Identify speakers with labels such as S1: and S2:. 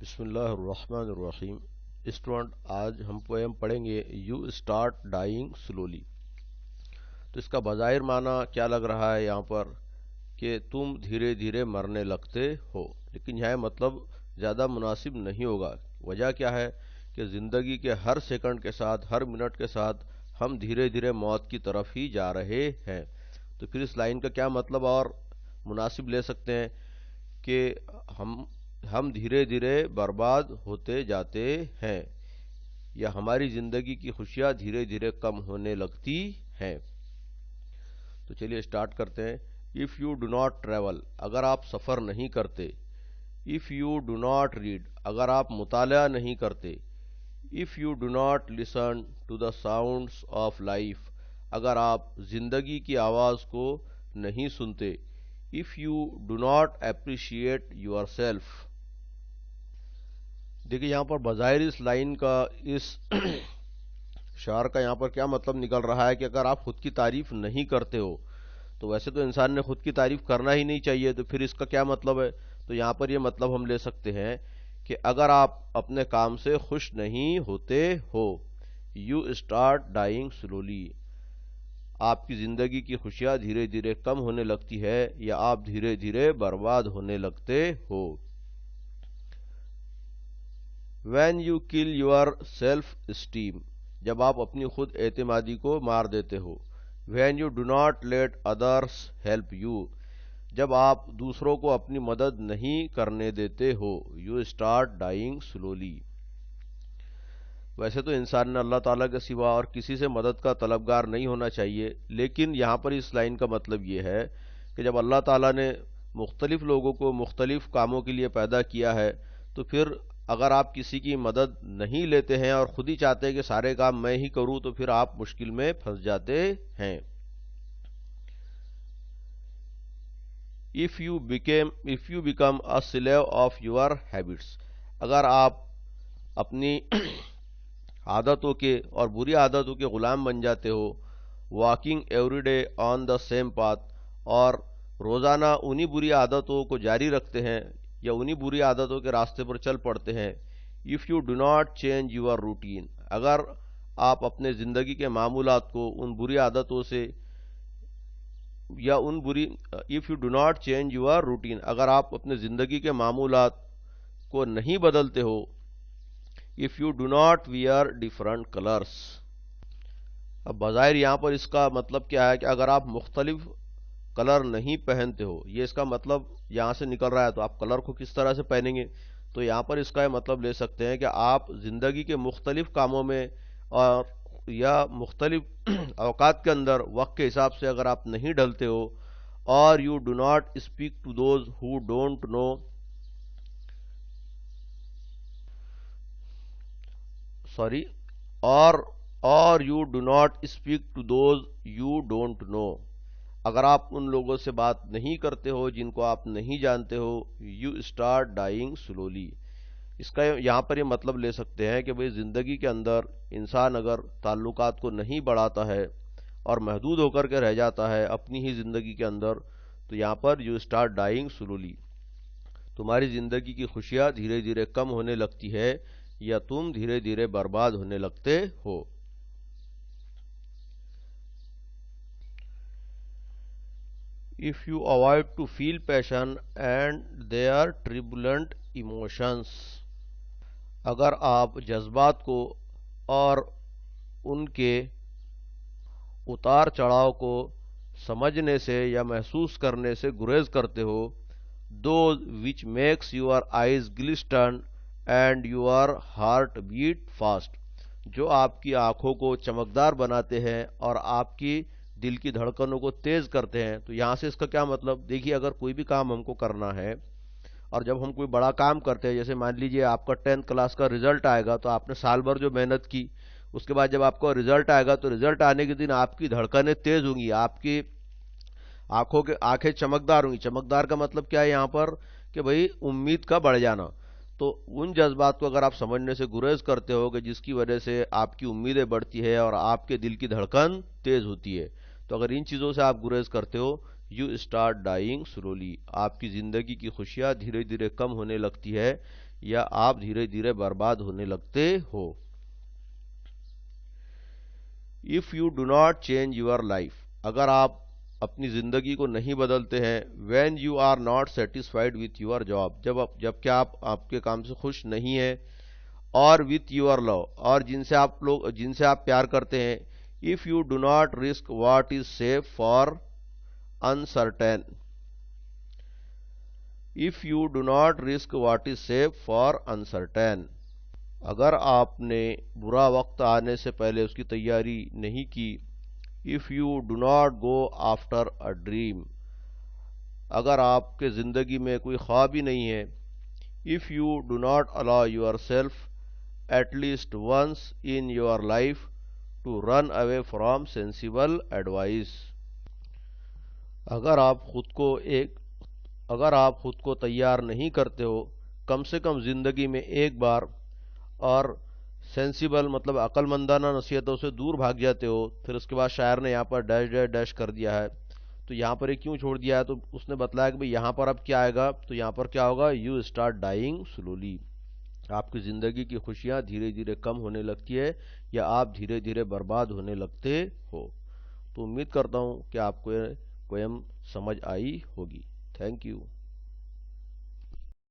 S1: बिस्मिल्लाह अर्रहमान Ar-Rahim. Student, आज हम poem पढ़ेंगे यू स्टार्ट डाइंग स्लोली। तो इसका बज़ाहिर माना क्या लग रहा है यहाँ पर कि तुम धीरे धीरे मरने लगते हो, लेकिन यह मतलब ज़्यादा मुनासिब नहीं होगा। वजह क्या है कि ज़िंदगी के हर सेकंड के साथ, हर मिनट के साथ हम धीरे धीरे मौत की तरफ ही जा रहे हैं। तो फिर इस लाइन का क्या मतलब और मुनासिब ले सकते हैं कि हम धीरे धीरे बर्बाद होते जाते हैं, या हमारी ज़िंदगी की खुशियाँ धीरे धीरे कम होने लगती हैं। तो चलिए स्टार्ट करते हैं। If you do not travel, अगर आप सफ़र नहीं करते। If you do not read, अगर आप मुताला नहीं करते। If you do not listen to the sounds of life, अगर आप ज़िंदगी की आवाज़ को नहीं सुनते। If you do not appreciate your self. देखिए यहाँ पर बज़ाहिर इस लाइन का, इस शार का यहाँ पर क्या मतलब निकल रहा है कि अगर आप खुद की तारीफ नहीं करते हो, तो वैसे तो इंसान ने खुद की तारीफ करना ही नहीं चाहिए, तो फिर इसका क्या मतलब है। तो यहाँ पर ये मतलब हम ले सकते हैं कि अगर आप अपने काम से खुश नहीं होते हो, यू स्टार्ट डाइंग स्लोली, आपकी ज़िंदगी की खुशियाँ धीरे धीरे कम होने लगती है, या आप धीरे धीरे बर्बाद होने लगते हो। When you kill your self esteem, जब आप अपनी खुद एतमादी को मार देते हो। When you do not let others help you, जब आप दूसरों को अपनी मदद नहीं करने देते हो। You start dying slowly। वैसे तो इंसान ने अल्लाह ताला के सिवा और किसी से मदद का तलबगार नहीं होना चाहिए, लेकिन यहाँ पर इस लाइन का मतलब ये है कि जब अल्लाह ताला ने मुख्तलिफ लोगों को मुख्तलिफ कामों के लिए पैदा किया है, तो फिर अगर आप किसी की मदद नहीं लेते हैं और खुद ही चाहते हैं कि सारे काम मैं ही करूं, तो फिर आप मुश्किल में फंस जाते हैं। If you become a slave of your habits, अगर आप अपनी आदतों के और बुरी आदतों के गुलाम बन जाते हो। Walking every day on the same path, और रोज़ाना उन्हीं बुरी आदतों को जारी रखते हैं या उन्हीं बुरी आदतों के रास्ते पर चल पड़ते हैं। If you do not change your routine, अगर आप अपने ज़िंदगी के मामूलात को उन बुरी आदतों से या उन बुरी if you do not change your routine, अगर आप अपने ज़िंदगी के मामूलात को नहीं बदलते हो। If you do not wear different colours, अब बज़ाहिर यहाँ पर इसका मतलब क्या है कि अगर आप मुख्तलिफ कलर नहीं पहनते हो, ये इसका मतलब यहाँ से निकल रहा है। तो आप कलर को किस तरह से पहनेंगे। तो यहाँ पर इसका ये मतलब ले सकते हैं कि आप ज़िंदगी के मुख्तलिफ कामों में और या मुख्तलिफ औकात के अंदर वक्त के हिसाब से अगर आप नहीं ढलते हो। और you do not speak to those who don't know, sorry और you do not speak to those you don't know, अगर आप उन लोगों से बात नहीं करते हो जिनको आप नहीं जानते हो। यू स्टार्ट डाइंग स्लोली, इसका यहाँ पर ये मतलब ले सकते हैं कि भाई ज़िंदगी के अंदर इंसान अगर ताल्लुकात को नहीं बढ़ाता है और महदूद होकर के रह जाता है अपनी ही ज़िंदगी के अंदर, तो यहाँ पर यू स्टार्ट डाइंग स्लोली, तुम्हारी ज़िंदगी की खुशियाँ धीरे धीरे कम होने लगती है, या तुम धीरे धीरे बर्बाद होने लगते हो। If you avoid to feel passion and their turbulent emotions, अगर आप जज्बात को और उनके उतार चढ़ाव को समझने से या महसूस करने से गुरेज करते हो। Those which makes your eyes glisten and your heart beat fast, जो आपकी आंखों को चमकदार बनाते हैं और आपकी दिल की धड़कनों को तेज करते हैं। तो यहाँ से इसका क्या मतलब, देखिए अगर कोई भी काम हमको करना है और जब हम कोई बड़ा काम करते हैं, जैसे मान लीजिए आपका 10th क्लास का रिजल्ट आएगा, तो आपने साल भर जो मेहनत की, उसके बाद जब आपका रिजल्ट आएगा तो रिजल्ट आने के दिन आपकी धड़कनें तेज होंगी, आपकी आंखें चमकदार होंगी। चमकदार का मतलब क्या है यहाँ पर कि भाई उम्मीद का बढ़ जाना। तो उन जज्बात को अगर आप समझने से गुरेज करते हो कि जिसकी वजह से आपकी उम्मीदें बढ़ती है और आपके दिल की धड़कन तेज होती है, तो अगर इन चीज़ों से आप गुरेज करते हो, یو اسٹارٹ ڈائنگ سلولی. آپ کی زندگی کی خوشیاں دھیرے دھیرے کم ہونے لگتی ہے یا آپ دھیرے دھیرے برباد ہونے لگتے ہو. If you do not change your life, اگر آپ اپنی زندگی کو نہیں بدلتے ہیں, when you are not satisfied with your job, جب کہ آپ کے کام سے خوش نہیں ہیں, اور with your love, اور جن سے آپ پیار کرتے ہیں, if you do not risk what is safe for uncertain, if you do not risk what is safe for uncertain, اگر آپ نے برا وقت آنے سے پہلے اس کی تیاری نہیں کی. If you do not go after a dream, اگر آپ کے زندگی میں کوئی خواب ہی نہیں ہے. If you do not allow yourself at least once in your life to run away from sensible advice, اگر آپ خود کو تیار نہیں کرتے ہو کم سے کم زندگی میں ایک بار, اور سینسیبل مطلب عقل مندانہ نصیحتوں سے دور بھاگ جاتے ہو. پھر اس کے بعد شاعر نے یہاں پر ڈیش ڈیش ڈیش کر دیا ہے, تو یہاں پر یہ کیوں چھوڑ دیا ہے, تو اس نے بتلایا کہ یہاں پر اب کیا آئے گا, تو یہاں پر کیا ہوگا, یو اسٹارٹ ڈائنگ سلولی. آپ کی زندگی کی خوشیاں دھیرے دھیرے کم ہونے لگتی ہے یا آپ دھیرے دھیرے برباد ہونے لگتے ہو. تو امید کرتا ہوں کہ آپ کو پویم سمجھ آئی ہوگی. Thank you.